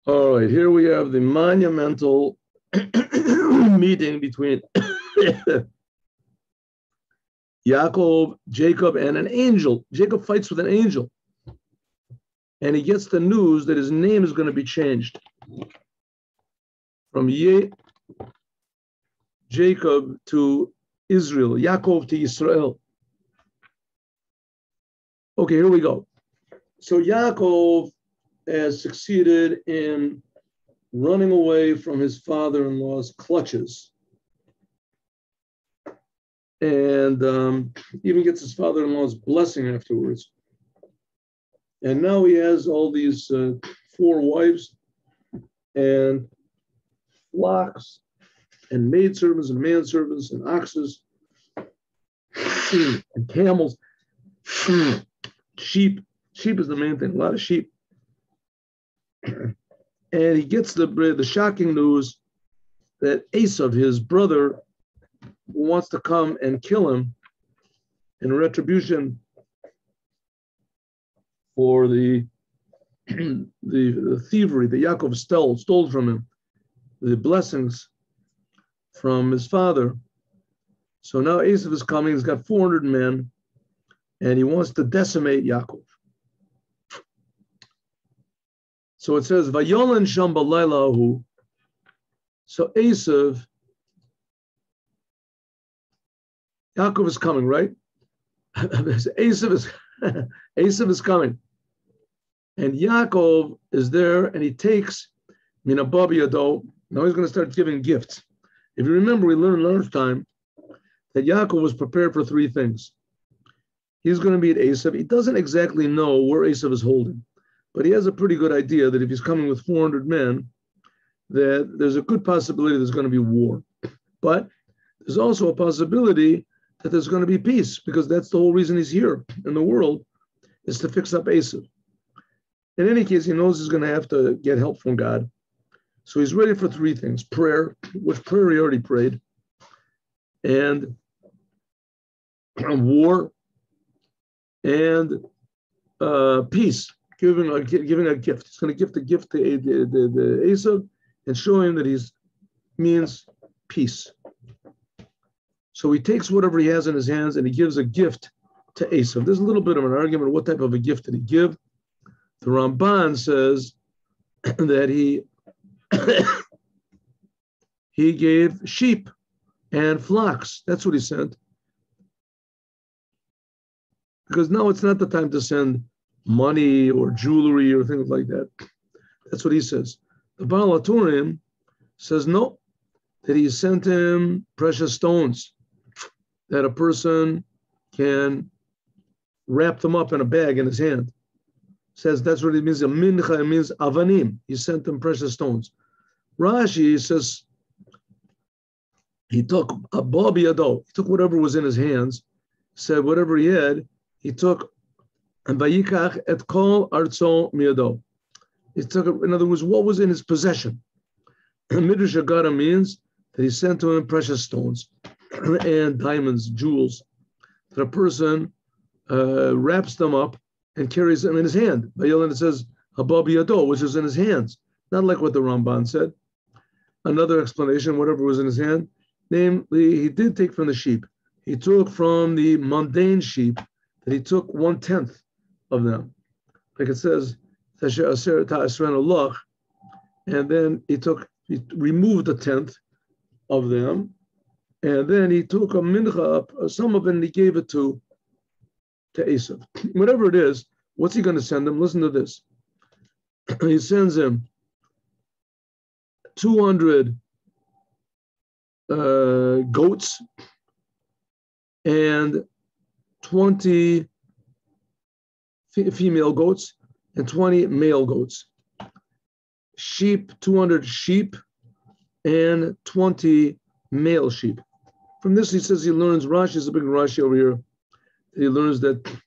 All right, here we have the monumental meeting between Yaakov, Jacob, and an angel. Jacob fights with an angel, and he gets the news that his name is going to be changed from Jacob to Israel, Yaakov to Israel. Okay, here we go. So Yaakov has succeeded in running away from his father-in-law's clutches, and even gets his father-in-law's blessing afterwards. And now he has all these 4 wives and flocks and maidservants and manservants and oxes and camels, sheep. Sheep is the main thing, a lot of sheep. And he gets the shocking news that Esav, his brother, wants to come and kill him in retribution for the thievery that Yaakov stole from him, the blessings from his father. So now Esav is coming. He's got 400 men, and he wants to decimate Yaakov. So it says, Vayolan sham balayla ahu. So Esav, Yaakov is coming, right? Esav is coming. And Yaakov is there, and he takes Minababi Yado. Now he's going to start giving gifts. If you remember, we learned last time that Yaakov was prepared for 3 things. He's going to be at Esav. He doesn't exactly know where Esav is holding, but he has a pretty good idea that if he's coming with 400 men, that there's a good possibility there's going to be war. But there's also a possibility that there's going to be peace, because that's the whole reason he's here in the world, is to fix up Esav. In any case, he knows he's going to have to get help from God. So he's ready for 3 things: prayer, which prayer he already prayed, and war, and peace, giving a gift. He's going to give the gift to the Esav and show him that he means peace. So he takes whatever he has in his hands and he gives a gift to Esav. There's a little bit of an argument. What type of a gift did he give? The Ramban says that he gave sheep and flocks. That's what he sent. Because now it's not the time to send money or jewelry or things like that. That's what he says. The BalHaTurim says no, that he sent him precious stones, that a person can wrap them up in a bag in his hand. Says that's what it means. A mincha, it means avanim. He sent them precious stones. Rashi says he took a babi yado. He took whatever was in his hands. Said whatever he had, he took and vayikach et kol artzo miyado. He took, in other words, what was in his possession. Midrash Agara means that he sent to him precious stones and diamonds, jewels, that a person wraps them up and carries them in his hand. It says habab yado, which is in his hands, not like what the Ramban said. Another explanation, whatever was in his hand, namely, he did take from the sheep. He took from the mundane sheep, that he took 1/10 of them. Like it says, and then he removed 1/10 of them, and then he took a mincha up, some of it, and he gave it to Esav. Whatever it is, what's he going to send him? Listen to this. He sends him 200 goats and 20 female goats and 20 male goats. Sheep, 200 sheep and 20 male sheep. From this, he says he learns, Rashi is a big Rashi over here. He learns that if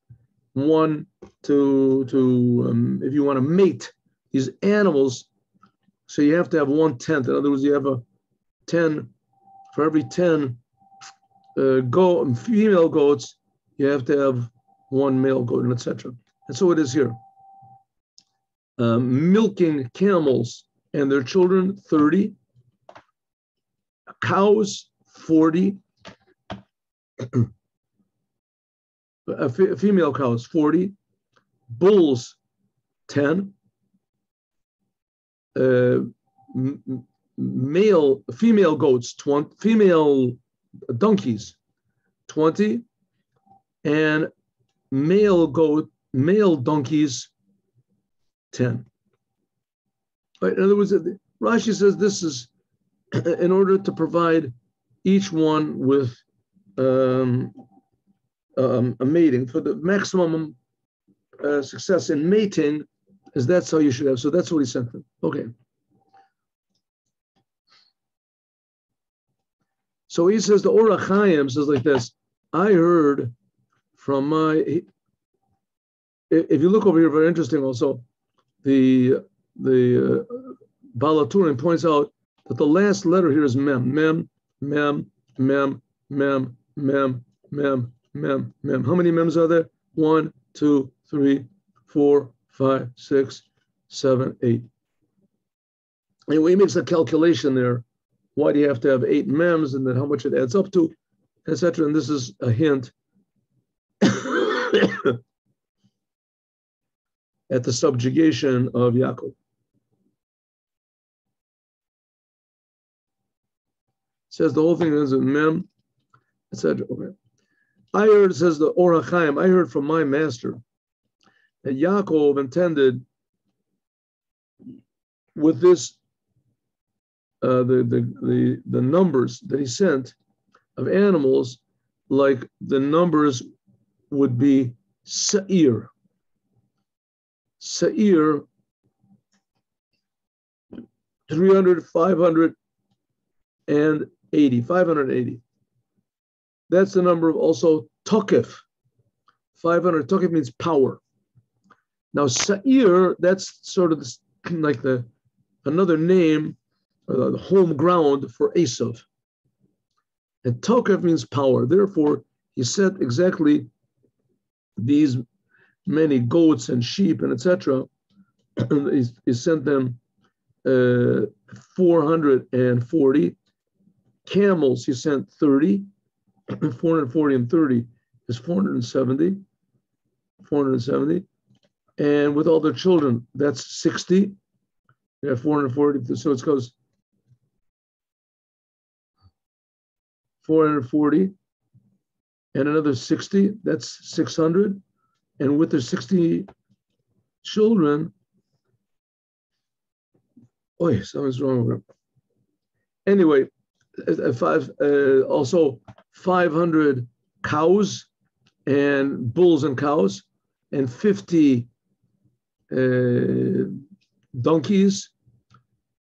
you want to mate these animals, so you have to have 1/10. In other words, you have a 10, for every 10 female goats, you have to have 1 male goat, and etc. And so it is here. milking camels and their children, 30. Cows, 40. Female cows, 40. Bulls, 10. Female goats, 20. Female donkeys, 20. And male donkeys, 10. Right, in other words, Rashi says this is in order to provide each one with a mating. For the maximum success in mating, is that's how you should have. So that's what he sent them. Okay. So he says, the Or HaChaim says like this, I heard from my, if you look over here, very interesting also, the BalHaTurim points out that the last letter here is mem. Mem, mem, mem, mem, mem, mem, mem, mem. How many mems are there? 1, 2, 3, 4, 5, 6, 7, 8. Anyway, he makes a calculation there. Why do you have to have 8 mems, and then how much it adds up to, etc. And this is a hint at the subjugation of Yaakov. Says the whole thing is a mem, etc. Okay. I heard, says the Or HaChaim, I heard from my master that Yaakov intended with this the numbers that he sent of animals, like the numbers would be Sa'ir. Sa'ir, 300, 580. That's the number of also Tokef. 500, Tokef means power. Now Sa'ir, that's sort of like another name, the home ground for Esav. And Tokef means power. Therefore, he set exactly these many goats and sheep and etc. He sent them 440. Camels, he sent 30. 440 and 30 is 470. 470. And with all their children, that's 60. Yeah, 440. So it goes 440 and another 60, that's 600. And with their 60 children, something's wrong with it. Anyway, also 500 cows and bulls and cows, and 50 donkeys,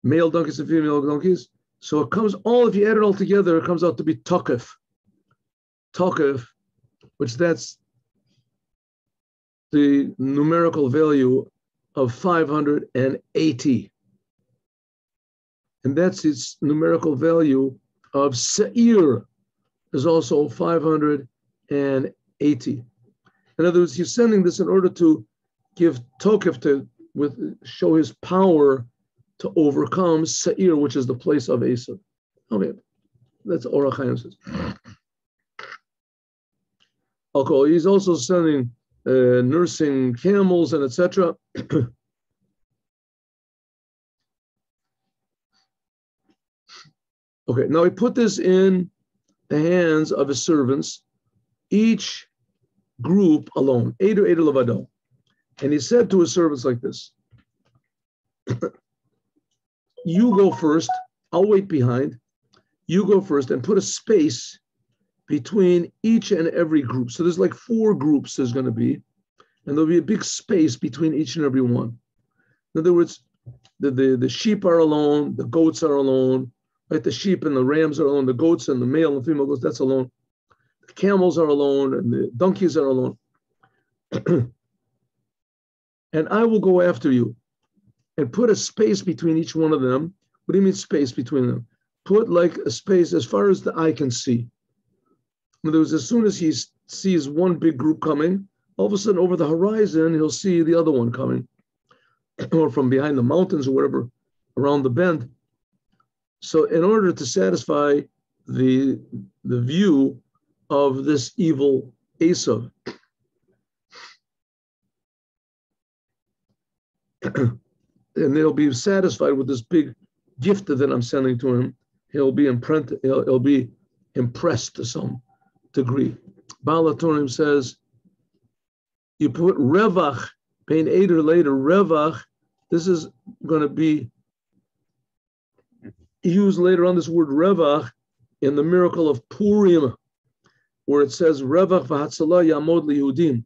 male donkeys and female donkeys. So it comes all, if you add it all together, it comes out to be Tokef. Tokef, which that's the numerical value of 580. And that's its numerical value of Sa'ir, is also 580. In other words, he's sending this in order to give Tokef show his power to overcome Sa'ir, which is the place of Esav. Okay, that's Or HaChaim says. Okay, he's also sending nursing camels and etc. Okay, now he put this in the hands of his servants, each group alone, Eidu Levado. And he said to his servants like this, you go first, I'll wait behind. You go first and put a space between each and every group. So there's like 4 groups there's going to be, and there'll be a big space between each and every one. In other words, the sheep are alone, the goats are alone, right? The sheep and the rams are alone, the goats and the male and female goats, that's alone. The camels are alone, and the donkeys are alone. And I will go after you and put a space between each one of them. What do you mean space between them? Put like a space as far as the eye can see. In other words, as soon as he sees one big group coming, all of a sudden over the horizon, he'll see the other one coming. or from behind the mountains or whatever, around the bend. So in order to satisfy the view of this evil Esav, and they'll be satisfied with this big gift that I'm sending to him. He'll be impressed to some degree. BalHaTurim says, you put revach, pain eder later, revach, this is going to be used later on, this word revach, in the miracle of Purim, where it says, revach v'hatzalah yamod liYehudim.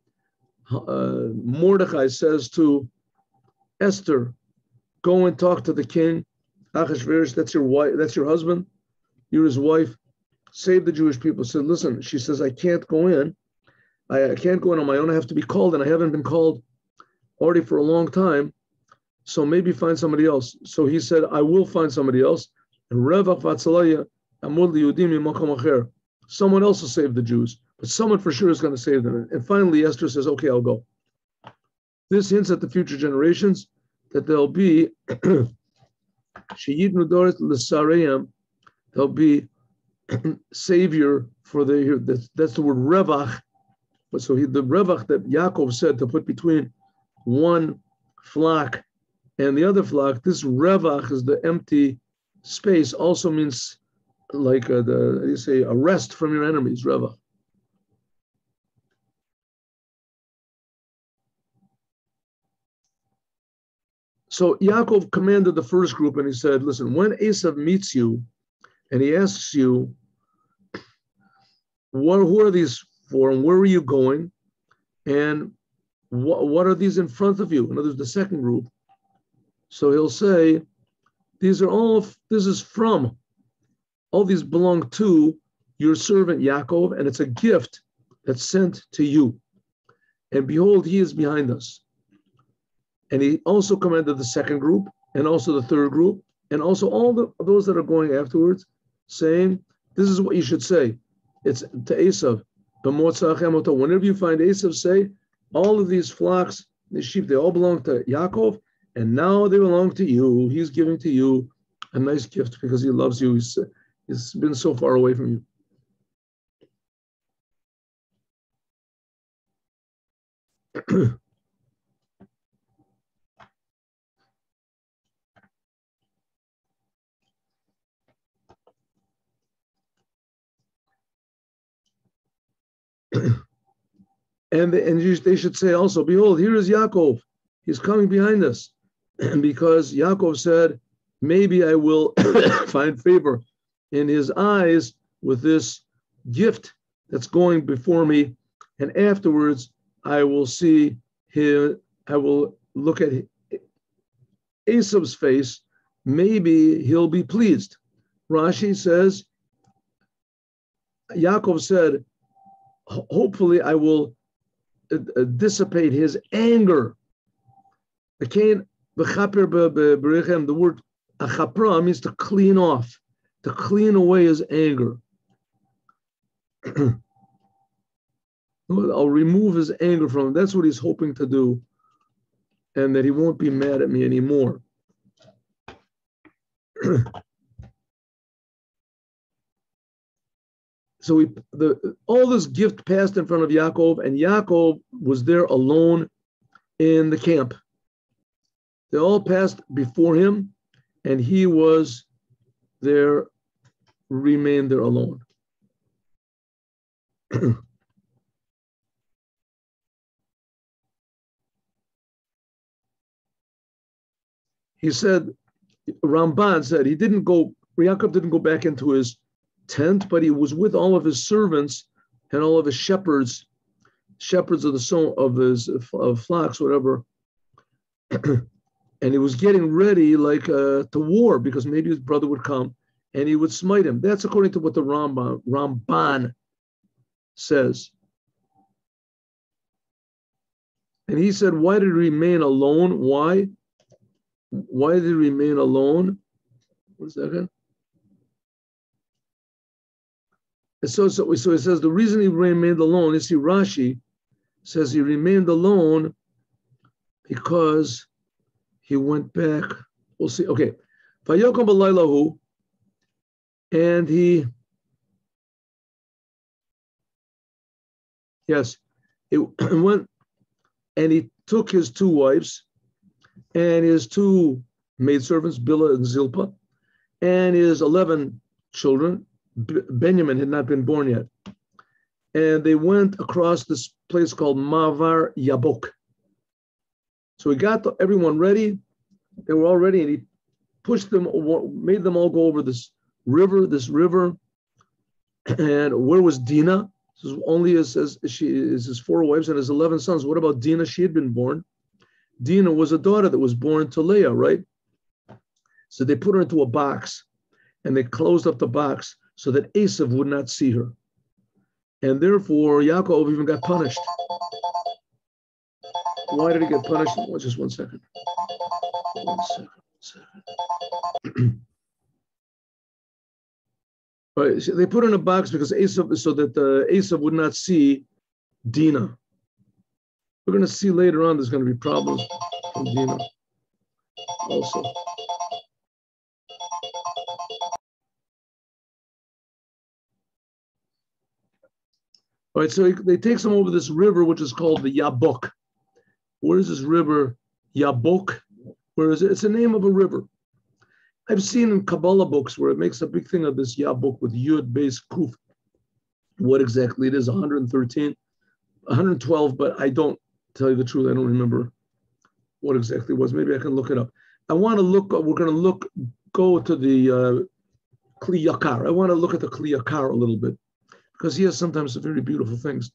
Mordechai says to Esther, go and talk to the king. Achashverosh, that's your wife, that's your husband, you're his wife. Save the Jewish people. Said, listen, she says, I can't go in. I can't go in on my own. I have to be called, and I haven't been called already for a long time. So maybe find somebody else. So he said, I will find somebody else. And Revach v'Atzalaya amud liYehudim mimakom acher. Someone else will save the Jews, but someone for sure is going to save them. And finally, Esther says, okay, I'll go. This hints at the future generations that there'll be Sheyidnu doret l'sareim. There'll be savior for that's the word revach. So the revach that Yaakov said to put between one flock and the other flock, this revach is the empty space, also means like a rest from your enemies, revach. So Yaakov commanded the first group and he said, listen, when Esav meets you and he asks you, who are these for and where are you going? And what are these in front of you? In other words, the second group. So he'll say, this is from, all these belong to your servant Yaakov, and it's a gift that's sent to you. And behold, he is behind us. And he also commanded the second group, and also the third group, and also all those that are going afterwards, saying, this is what you should say. It's to Esav. Whenever you find Esav, say, all of these flocks, these sheep, they all belong to Yaakov, and now they belong to you. He's giving to you a nice gift because he loves you. He's been so far away from you. And they should say also, behold, here is Yaakov. He's coming behind us. And because Yaakov said, maybe I will find favor in his eyes with this gift that's going before me. And afterwards, I will see him, I will look at Esav's face. Maybe he'll be pleased. Rashi says, Yaakov said, hopefully I will dissipate his anger. The word achapra means to clean off, to clean away his anger. I'll remove his anger from him. That's what he's hoping to do, and that he won't be mad at me anymore. So all this gift passed in front of Yaakov, and Yaakov was there alone in the camp. They all passed before him, and he was there, remained there alone. He said, Ramban said, Yaakov didn't go back into his tent, but he was with all of his servants and all of his shepherds of flocks, whatever. And he was getting ready to war, because maybe his brother would come and he would smite him. That's according to what the Ramban says. And he said, why did he remain alone? Why? Why did he remain alone? 1 second. So it says the reason he remained alone, you see, Rashi says he remained alone because he went back. We'll see. Okay. Vayokom b'laylahu, and he went and he took his 2 wives and his 2 maidservants, Bilhah and Zilpah, and his 11 children. Benjamin had not been born yet. And they went across this place called Mavar Yabok. So he got everyone ready. They were all ready, and he pushed them, made them all go over this river. And where was Dinah? This is only his 4 wives and his 11 sons. What about Dinah? She had been born. Dinah was a daughter that was born to Leah, right? So they put her into a box, and they closed up the box so that Esav would not see her. And therefore, Yaakov even got punished. Why did he get punished? Just 1 second. 1 second. Right, so they put her in a box because Esav, so that Esav would not see Dinah. We're going to see later on there's going to be problems from Dinah also. All right, so they take them over this river, which is called the Yabok. Where is this river? Yabok. Where is it? It's the name of a river. I've seen in Kabbalah books where it makes a big thing of this Yabok with Yud, Beis, Kuf. What exactly it is, 113, 112, but I don't, tell you the truth, I don't remember what exactly it was. Maybe I can look it up. I want to look, we're going to go to the Kli Yakar. I want to look at the Kli Yakar a little bit, because he has sometimes some very beautiful things.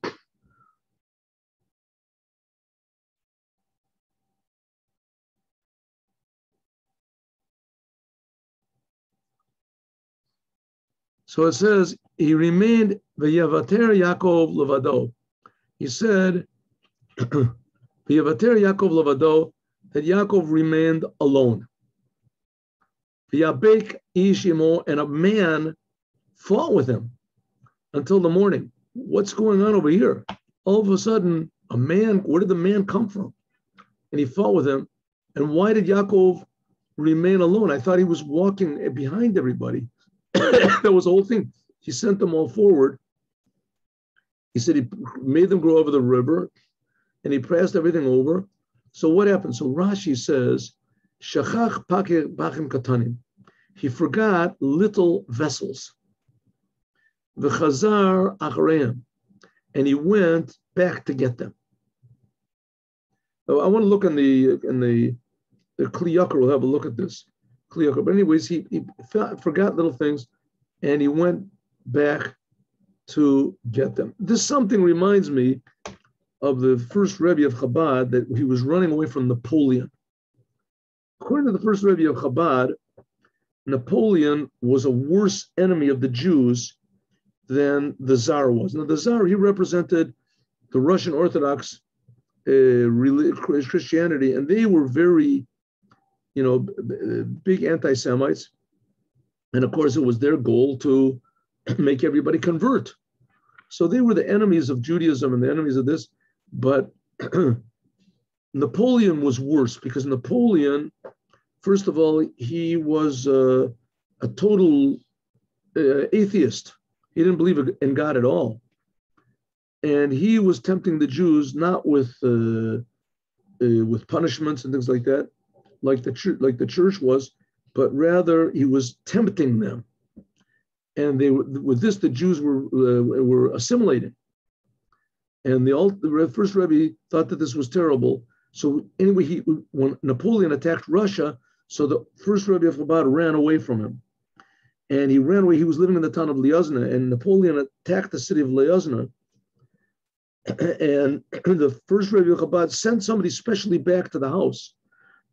So it says, he remained v'yavater Yaakov levado. He said, v'yavater Yaakov levado, that Yaakov remained alone. V'yabek ish imo, and a man fought with him until the morning. What's going on over here? All of a sudden, a man, where did the man come from? And he fought with him. And why did Yaakov remain alone? I thought he was walking behind everybody. That was the whole thing. He sent them all forward. He said he made them go over the river, and he passed everything over. So what happened? So Rashi says, Shachach bachim katanim. He forgot little vessels. V'chazar achareim, and he went back to get them. So I want to look in the Kli Yakar. We'll have a look at this Kli Yakar. But anyways, he forgot little things, and he went back to get them. This something reminds me of the first Rebbe of Chabad, that he was running away from Napoleon. According to the first Rebbe of Chabad, Napoleon was a worse enemy of the Jews than the Tsar was. Now, the Tsar, he represented the Russian Orthodox Christianity, and they were very, big anti-Semites. And of course, it was their goal to make everybody convert. So they were the enemies of Judaism and the enemies of this. But Napoleon was worse, because Napoleon, first of all, he was a total atheist. He didn't believe in God at all. And he was tempting the Jews not with punishments and things like that, like the church was, but rather he was tempting them. And with this, the Jews were assimilating. And the first Rebbe thought that this was terrible. So anyway, when Napoleon attacked Russia, so the first Rebbe of Chabad ran away from him. And he ran away. He was living in the town of Lyazna, and Napoleon attacked the city of Lyazna. And the first Rebbe of Chabad sent somebody specially back to the house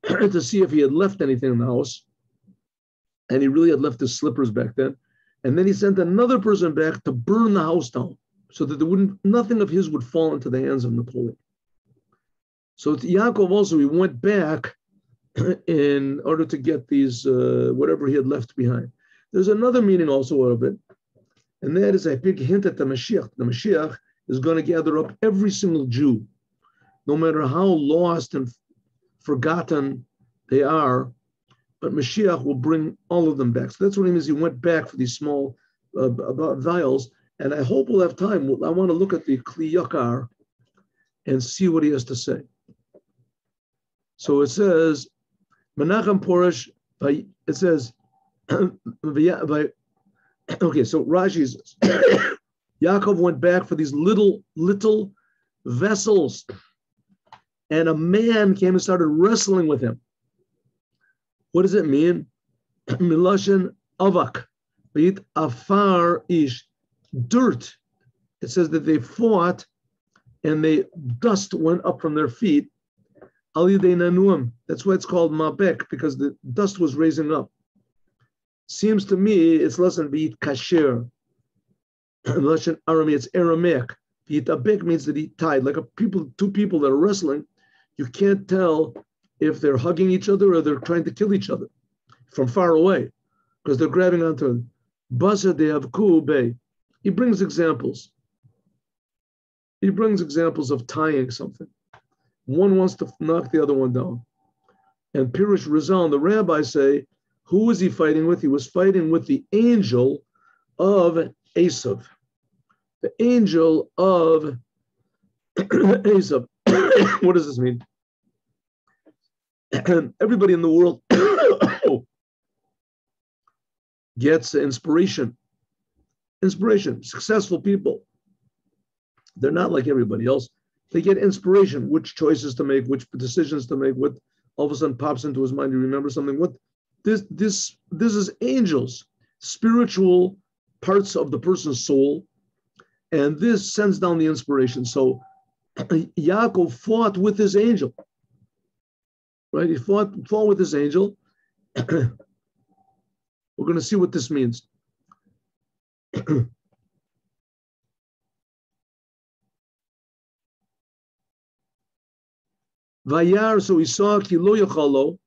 to see if he had left anything in the house. And he really had left his slippers back then. And then he sent another person back to burn the house down, so that nothing of his would fall into the hands of Napoleon. So to Yaakov also, he went back in order to get these, whatever he had left behind. There's another meaning also of it, and that is a big hint at the Mashiach. The Mashiach is going to gather up every single Jew, no matter how lost and forgotten they are, but Mashiach will bring all of them back. So that's what he means. He went back for these small vials, and I hope we'll have time. I want to look at the Kli Yakar and see what he has to say. So it says, Menachem Porush, it says, okay, so Rashi says, Yaakov went back for these little vessels, and a man came and started wrestling with him. What does it mean? Milashin avak, beit afar ish, dirt. It says that they fought, and dust went up from their feet. Al yidei nanuam. That's why it's called mabek, because the dust was raising up. Seems to me it's less than beit kasher. Lashon Arami, it's Aramaic. Beit abek means that he tied. Like two people that are wrestling, you can't tell if they're hugging each other or they're trying to kill each other from far away, because they're grabbing onto it. Basa de avku bay. He brings examples. He brings examples of tying something. One wants to knock the other one down. And Pirush Rizal, the rabbis say, who was he fighting with? He was fighting with the angel of Esav. The angel of Esav. What does this mean? Everybody in the world gets inspiration. Inspiration. Successful people. They're not like everybody else. They get inspiration, which choices to make, which decisions to make, what all of a sudden pops into his mind. You remember something? What this is angels, spiritual parts of the person's soul, and this sends down the inspiration. So Yaakov fought with his angel. Right? He fought with his angel. We're going to see what this means. Vayar, so he saw Kilo Yachalo.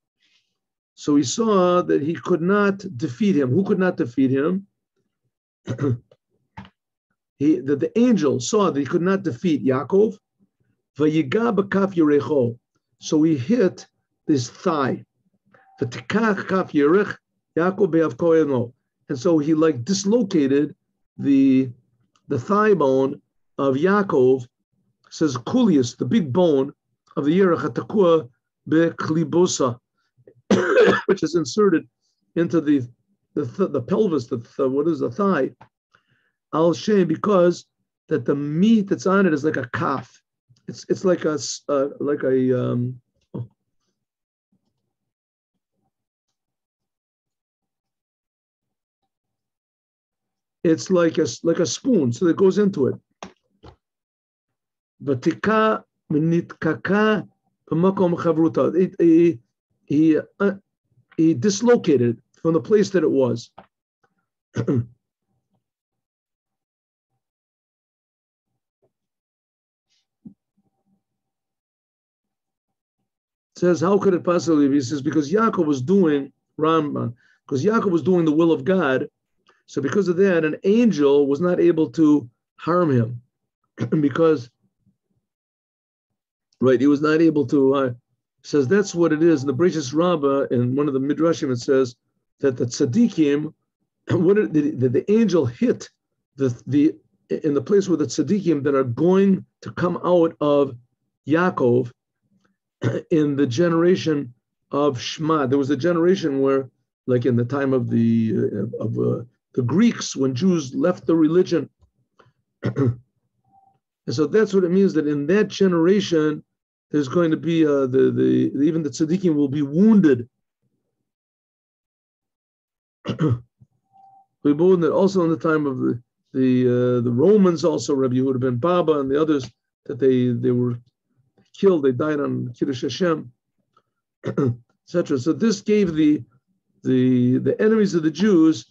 So he saw that he could not defeat him. Who could not defeat him? That the angel saw that he could not defeat Yaakov. Vayiga b'kaf yerecho. So he hit his thigh. V'tikach kaf yerech Yaakov be'avkoeno. And so he dislocated the thigh bone of Yaakov. Says Kulius, the big bone of the yerech hatakua be'klibosa, which is inserted into the pelvis, what is the thigh? Al shem, because that the meat that's on it is like a calf. It's like a it's like a spoon, so it goes into it. Vatika minitkaka b'makom chavruta. He dislocated from the place that it was. It says, how could it possibly be? He says, because Yaakov was doing the will of God. So because of that, an angel was not able to harm him because, he was not able to, says that's what it is. In the Bereshis Rabbah, in one of the Midrashim, it says that the tzaddikim, the angel hit in the place where the tzaddikim that are going to come out of Yaakov in the generation of Shema. There was a generation where, like in the time of the Greeks, when Jews left the religion. And so that's what it means, that in that generation, there's going to be even the tzaddikim will be wounded. We believe that also in the time of the Romans, also Rabbi Yehuda ben Baba and the others, that they were killed, they died on Kiddush Hashem, etc. So this gave the enemies of the Jews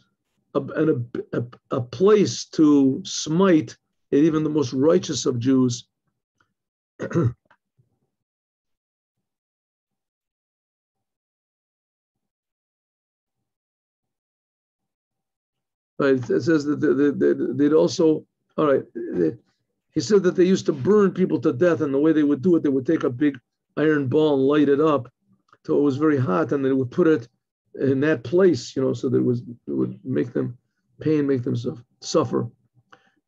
a place to smite even the most righteous of Jews. Right, it says that they'd also, he said that they used to burn people to death, and the way they would do it, they would take a big iron ball and light it up, till it was very hot, and they would put it in that place, so that it would make them pain, make them suffer.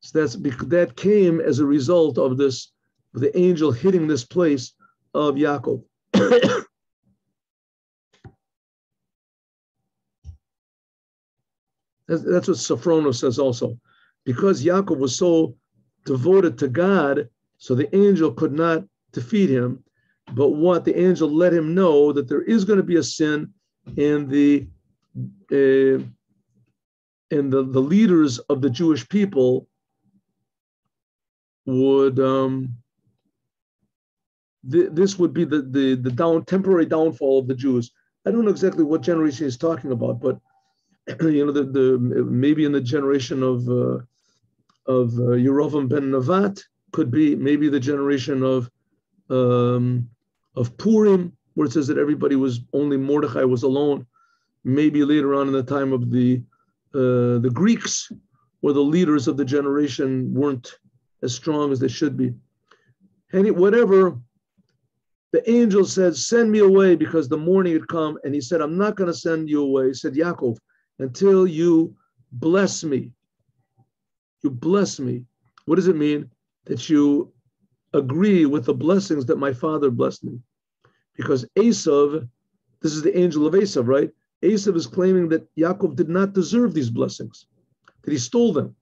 So that came as a result of this, the angel hitting this place of Yaakov. That's what Sforno says also. Because Yaakov was so devoted to God, so the angel could not defeat him. But what the angel let him know that there is going to be a sin, and the leaders of the Jewish people would this would be the temporary downfall of the Jews. I don't know exactly what generation he's talking about, but maybe in the generation of Yerovam ben Nevat, could be maybe the generation of Purim, where it says that only Mordechai was alone. Maybe later on in the time of the Greeks, where the leaders of the generation weren't as strong as they should be. Whatever, the angel said, send me away, because the morning had come, and he said, I'm not going to send you away. He said, Yaakov, until you bless me. You bless me. What does it mean? That you agree with the blessings that my father blessed me. Because Esav, this is the angel of Esav, right? Esav is claiming that Yaakov did not deserve these blessings, that he stole them.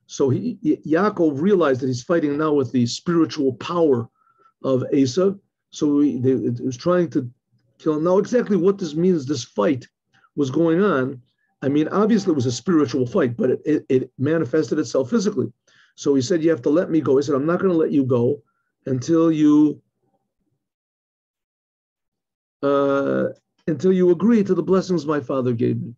So Yaakov realized that he's fighting now with the spiritual power of Esav. So he was trying to kill him. Now, exactly what this means, this fight was going on. I mean, obviously it was a spiritual fight, but it manifested itself physically. So he said, you have to let me go. He said, I'm not going to let you go until you agree to the blessings my father gave me.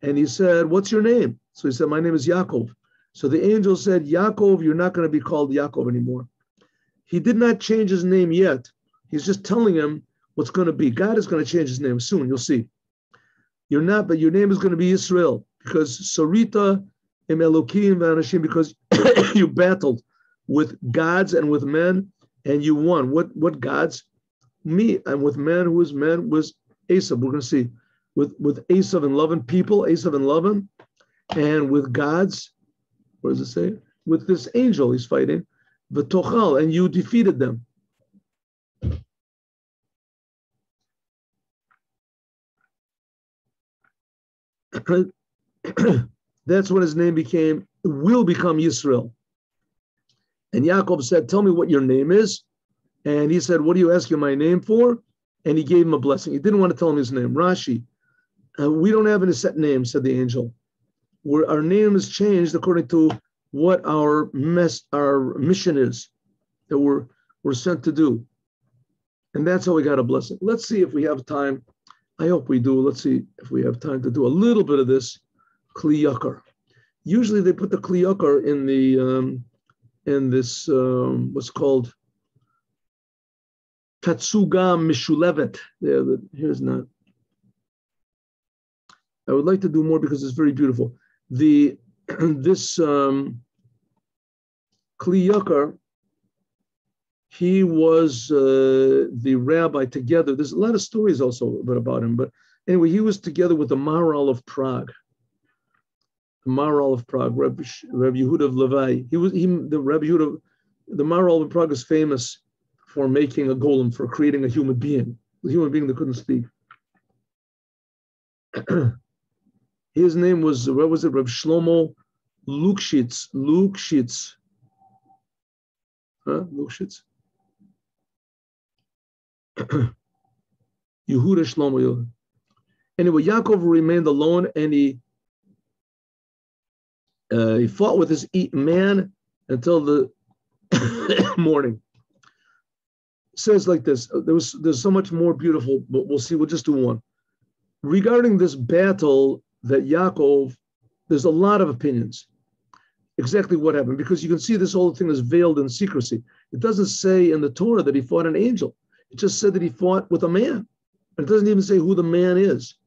And he said, what's your name? So he said, my name is Yaakov. So the angel said, Yaakov, you're not going to be called Yaakov anymore. He did not change his name yet. He's just telling him what's going to be. God is going to change his name soon. You'll see. You're not, but your name is going to be Israel, because Sarita im Elokim v'anashim, because you battled with gods and with men, and you won. What gods? Me. And with men, was Esav. We're going to see. With Esav and Lavan, people, Esav and Lavan, and with gods, what does it say? With this angel he's fighting, v'tochal, and you defeated them. That's when his name will become Yisrael. And Yaakov said, tell me what your name is. And he said, what are you asking my name for? And he gave him a blessing. He didn't want to tell him his name. Rashi, we don't have any set name, said the angel. Our name is changed according to what our mission is that we're sent to do. And that's how we got a blessing. Let's see if we have time. I hope we do. Let's see if we have time to do a little bit of this Kli Yakar. Usually they put the Kli Yakar in this what's called Tatsuga Mishulevet. Yeah, but here's not. I would like to do more because it's very beautiful. This Kli Yakar, he was the rabbi together. There's a lot of stories also about him, but anyway, he was together with the Maharal of Prague. The Maharal of Prague, Rabbi Yehuda of Levi. The Maharal of Prague is famous for making a golem, for creating a human being that couldn't speak. His name was, what was it? Reb Shlomo Lukshitz. Huh? Lukshitz? Yehuda Shlomo. Anyway, Yaakov remained alone, and he fought with his man until the morning. It says like this. There's so much more beautiful, but we'll see. We'll just do one. Regarding this battle that Yaakov, there's a lot of opinions. Exactly what happened, because you can see this whole thing is veiled in secrecy. It doesn't say in the Torah that he fought an angel. It just said that he fought with a man. And it doesn't even say who the man is.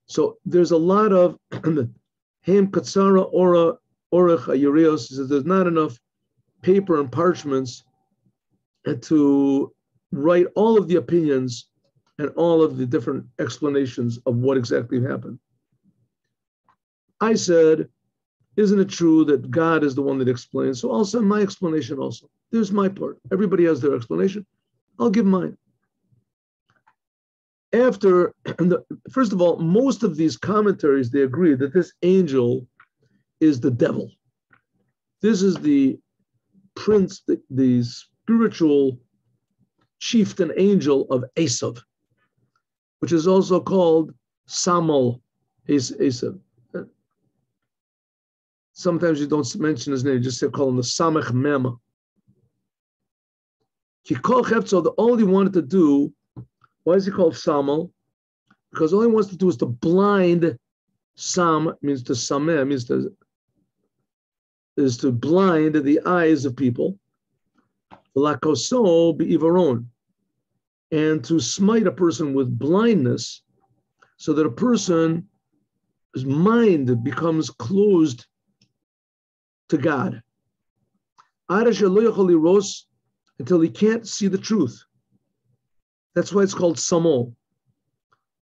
So there's a lot of Hem Katsara Ora Orech Ayurios says there's not enough paper and parchments to write all of the opinions and all of the different explanations of what exactly happened. I said, isn't it true that God is the one that explains? So I'll send my explanation also. There's my part. Everybody has their explanation. I'll give mine. First of all, most of these commentaries, they agree that this angel is the devil. This is the prince, the spiritual chieftain angel of Esav, which is also called Samal Esav. Sometimes you don't mention his name, you just call him the Samech Mema. So all he wanted to do, why is he called Samal? Because all he wants to do is to blind. Sam means to sameh, means is to blind the eyes of people. Lakoso be'ivaron, and to smite a person with blindness, so that a person's mind becomes closed to God. Until he can't see the truth. That's why it's called Samo.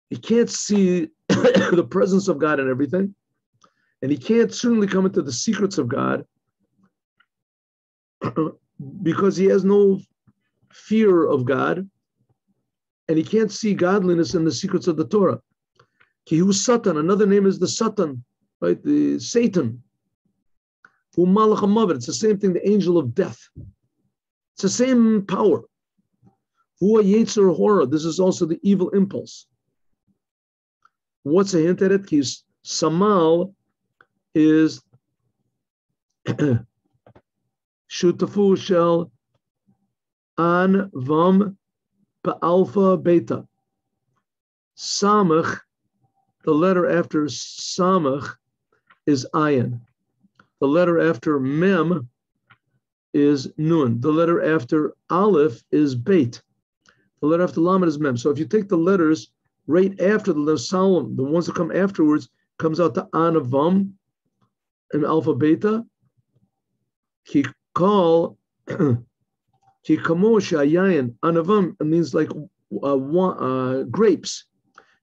He can't see the presence of God in everything, and he can't certainly come into the secrets of God because he has no fear of God, and he can't see godliness in the secrets of the Torah. Kihu Satan, another name is the Satan, right? The Satan. Hu Malach HaMavet, it's the same thing, the angel of death. It's the same power. Hu Yetzer Hora, this is also the evil impulse. What's a hint at it? Because Samal is Shutafu Shel An Vam Alpha Beta. Samach, the letter after Samach is Ayin. The letter after Mem is Nun. The letter after Aleph is Beit. The letter after Lamed is Mem. So if you take the letters right after the letter Solemn, the ones that come afterwards, comes out to Anavam and Alpha Beta. He call Ki Kamosha Yayin. Anavam means like grapes,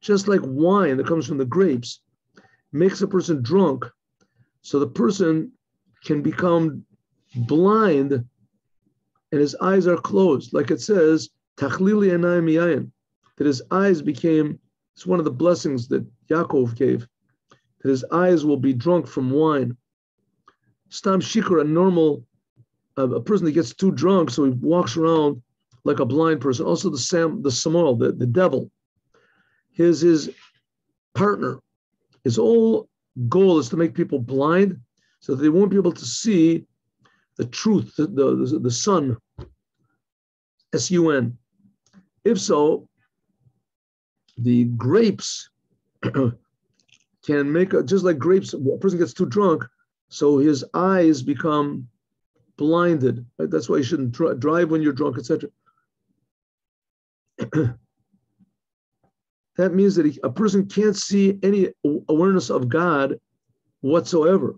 just like wine that comes from the grapes, makes a person drunk, so the person can become blind and his eyes are closed. Like it says, Tachlili Enayim Yayin, that his eyes became, it's one of the blessings that Yaakov gave, that his eyes will be drunk from wine. Stam Shikar, a normal, a person that gets too drunk, so he walks around like a blind person. Also the Samal, the devil, his partner, his whole goal is to make people blind so that they won't be able to see the truth, the sun, S-U-N. If so, the grapes can make, just like grapes, a person gets too drunk, so his eyes become blinded. Right? That's why you shouldn't drive when you're drunk, etc. That means that a person can't see any awareness of God whatsoever.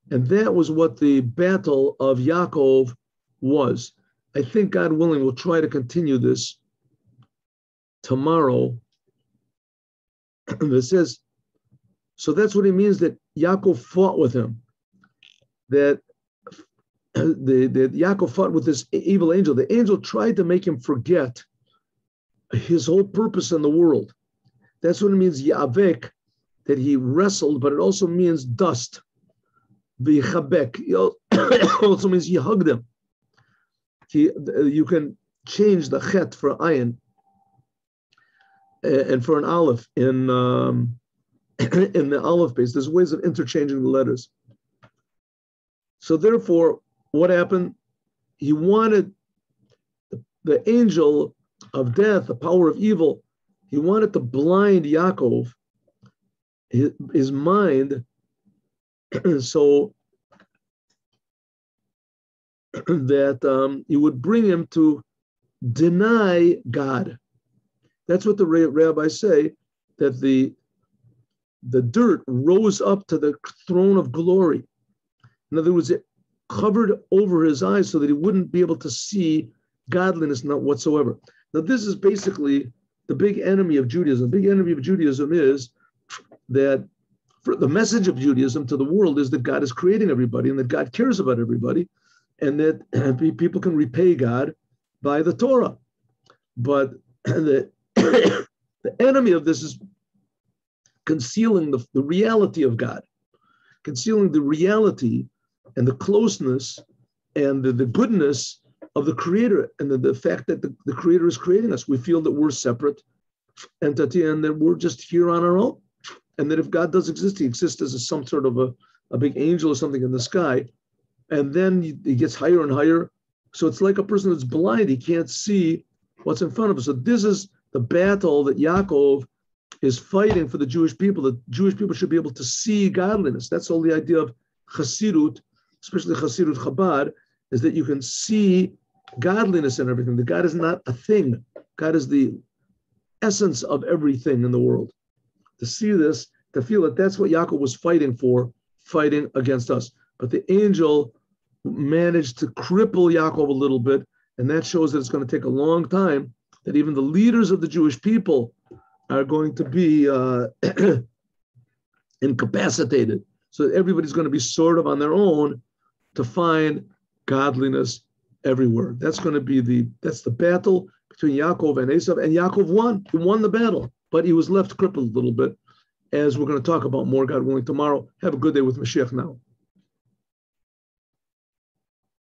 And that was what the battle of Yaakov was. I think, God willing, we'll try to continue this tomorrow. It says, so that's what it means that Yaakov fought with him. That Yaakov fought with this evil angel. The angel tried to make him forget his whole purpose in the world. That's what it means, Ya'avek, that he wrestled, but it also means dust. V'yichabek, it also means he hugged him. You can change the chet for ayin and for an aleph in the aleph base. There's ways of interchanging the letters. So therefore, what happened? He wanted the angel of death, the power of evil, he wanted to blind Yaakov, his mind, so that he would bring him to deny God. That's what the rabbis say, that the dirt rose up to the throne of glory. In other words, it covered over his eyes so that he wouldn't be able to see godliness, not whatsoever. Now, this is basically the big enemy of Judaism. The big enemy of Judaism is that the message of Judaism to the world is that God is creating everybody and that God cares about everybody and that people can repay God by the Torah. But the enemy of this is concealing the reality of God, concealing the reality and the closeness and the goodness of the Creator, and the fact that the Creator is creating us. We feel that we're separate entity and that we're just here on our own. And that if God does exist, he exists as some sort of a big angel or something in the sky. And then he gets higher and higher. So it's like a person that's blind. He can't see what's in front of us. So this is the battle that Yaakov is fighting for the Jewish people. The Jewish people should be able to see godliness. That's all the idea of Chassidut, especially Chassidut Chabad, is that you can see godliness in everything. That God is not a thing. God is the essence of everything in the world. To see this, to feel that that's what Yaakov was fighting for, fighting against us. But the angel managed to cripple Yaakov a little bit, and that shows that it's going to take a long time, that even the leaders of the Jewish people are going to be incapacitated. So everybody's going to be sort of on their own to find godliness everywhere. That's going to be the battle between Yaakov and Esav, and Yaakov won. He won the battle, but he was left crippled a little bit, as we're going to talk about more, God willing, tomorrow. Have a good day with Mashiach now.